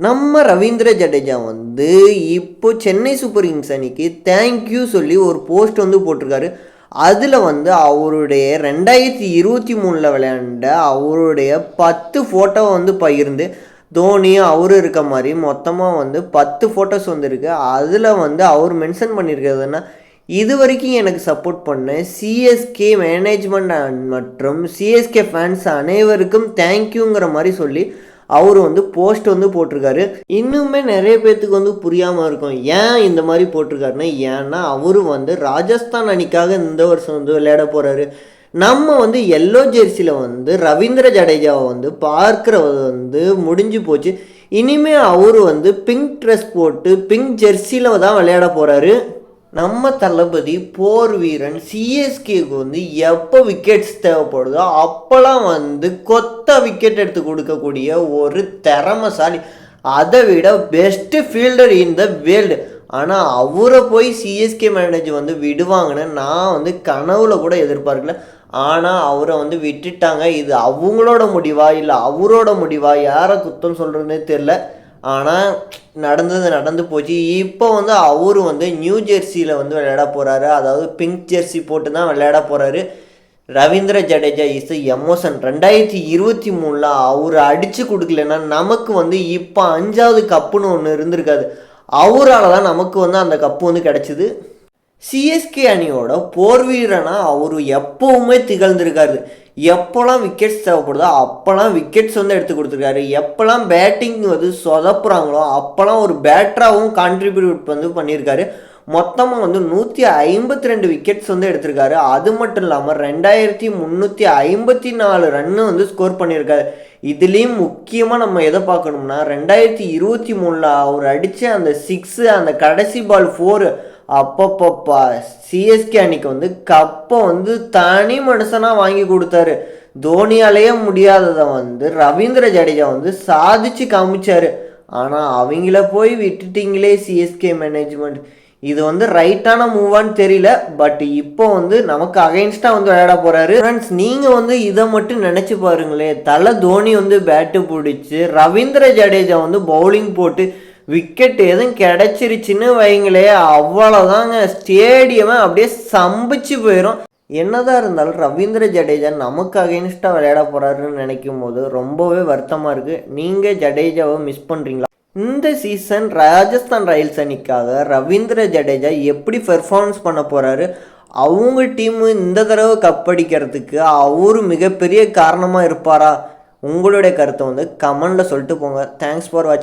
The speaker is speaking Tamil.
நம்ம ரவீந்திர ஜடேஜா வந்து இப்போ சென்னை சூப்பர் கிங்ஸ் அணிக்கு தேங்க்யூ சொல்லி ஒரு போஸ்ட் வந்து போட்டிருக்காரு. அதில் வந்து அவருடைய 2023 விளையாண்ட அவருடைய 10 ஃபோட்டோ வந்து பகிர்ந்து தோனி அவரு இருக்க மாதிரி மொத்தமாக வந்து 10 ஃபோட்டோஸ் வந்துருக்கு. அதில் வந்து அவர் மென்ஷன் பண்ணியிருக்கிறதுனா, இது வரைக்கும் எனக்கு சப்போர்ட் பண்ண சிஎஸ்கே மேனேஜ்மெண்ட் மற்றும் சிஎஸ்கே ஃபேன்ஸ் அனைவருக்கும் தேங்க்யூங்கிற மாதிரி சொல்லி அவர் வந்து போஸ்ட் வந்து போட்டிருக்காரு. இன்னுமே நிறைய பேர்த்துக்கு வந்து புரியாமல் இருக்கும் ஏன் இந்த மாதிரி போட்டிருக்காருன்னா, ஏன்னா அவரு வந்து ராஜஸ்தான் அணிக்காக இந்த வருஷம் வந்து விளையாட போகிறாரு. நம்ம வந்து எல்லோ ஜெர்சியில் வந்து ரவீந்திர ஜடேஜாவை வந்து பார்க்குறது வந்து முடிஞ்சு போச்சு. இனிமேல் அவர் வந்து பிங்க் ட்ரெஸ் போட்டு பிங்க் ஜெர்சியில் தான் விளையாட போகிறாரு. நம்ம தளபதி போர் வீரன் சிஎஸ்கேக்கு வந்து எப்போ விக்கெட்ஸ் தேவைப்படுதோ அப்போல்லாம் வந்து கொத்த விக்கெட் எடுத்து கொடுக்கக்கூடிய ஒரு திறமசாலி, அதை விட best fielder in the world. ஆனால் அவரை போய் சிஎஸ்கே மேனேஜர் வந்து விடுவாங்கன்னு நான் வந்து கனவுல கூட எதிர்பார்க்கல. ஆனால் அவரை வந்து விட்டுட்டாங்க. இது அவங்களோட முடிவா இல்லை அவரோட முடிவா, யாரை குத்தம் சொல்கிறதுனே தெரில. ஆனால் நடந்து போச்சு. இப்போ வந்து அவரு வந்து நியூ ஜெர்சியில் வந்து விளையாட போகிறாரு. அதாவது பிங்க் ஜெர்சி போட்டு தான் விளையாட போகிறாரு. Ravindra Jadeja is emotion. 2023 அவர் அடித்து கொடுக்கலன்னா நமக்கு வந்து இப்போ 5வது கப்புன்னு ஒன்று இருந்திருக்காது. அவரால் தான் நமக்கு வந்து அந்த கப்பு வந்து கிடச்சிது. சிஎஸ்கே அணியோட போர் வீரனாக அவர் எப்போவுமே திகழ்ந்திருக்காரு. எப்போல்லாம் விக்கெட்ஸ் தேவைப்படுதோ அப்போல்லாம் விக்கெட்ஸ் வந்து எடுத்து கொடுத்துருக்காரு. எப்போல்லாம் பேட்டிங் வந்து சொதப்புறாங்களோ அப்போல்லாம் ஒரு பேட்டராகவும் கான்ட்ரிபியூட் வந்து பண்ணியிருக்காரு. மொத்தமாக வந்து 152 விக்கெட்ஸ் வந்து எடுத்திருக்காரு. அது மட்டும் இல்லாமல் 2354 ரன்னு வந்து ஸ்கோர் பண்ணியிருக்காரு. இதுலேயும் முக்கியமாக நம்ம எதை பார்க்கணும்னா, 2023 அவர் அடித்த அந்த 6, அந்த கடைசி பால் 4, அப்பப்பப்பா சிஎஸ்கே அணிக்கு வந்து கப்பை வந்து தனி மனுஷனாக வாங்கி கொடுத்தாரு. தோனியாலேயே முடியாததை வந்து ரவீந்திர ஜடேஜா வந்து சாதிச்சு காமிச்சாரு. ஆனால் அவங்கள போய் விட்டுட்டிங்களே சிஎஸ்கே மேனேஜ்மெண்ட். இது வந்து ரைட்டான மூவான்னு தெரியல. பட் இப்போ வந்து நமக்கு அகைன்ஸ்டாக வந்து விளையாட போகிறாரு. ஃப்ரெண்ட்ஸ், நீங்கள் வந்து இதை மட்டும் நினச்சி பாருங்களேன். தலை தோனி வந்து பேட்டு பிடிச்சி ரவீந்திர ஜடேஜா வந்து பவுலிங் போட்டு விக்கெட் எதுவும் கிடச்சிருச்சுன்னு வைங்களே, அவ்வளோதாங்க. ஸ்டேடியமே அப்படியே சம்பிச்சு போயிடும். என்னதான் இருந்தாலும் ரவீந்திர ஜடேஜா நமக்கு அகைன்ஸ்டாக விளையாட போகிறாருன்னு நினைக்கும் போது ரொம்பவே வருத்தமாக இருக்குது. நீங்கள் ஜடேஜாவை மிஸ் பண்ணுறீங்களா? இந்த சீசன் ராஜஸ்தான் ராயல்ஸ் அணிக்காக ரவீந்திர ஜடேஜா எப்படி பெர்ஃபார்மன்ஸ் பண்ண போகிறாரு? அவங்க டீமு இந்த தடவை கப் அடிக்கிறதுக்கு அவரு மிகப்பெரிய காரணமாக இருப்பாரா? உங்களுடைய கருத்தை வந்து கமெண்டில் சொல்லிட்டு போங்க. தேங்க்ஸ் ஃபார் வாட்சிங்.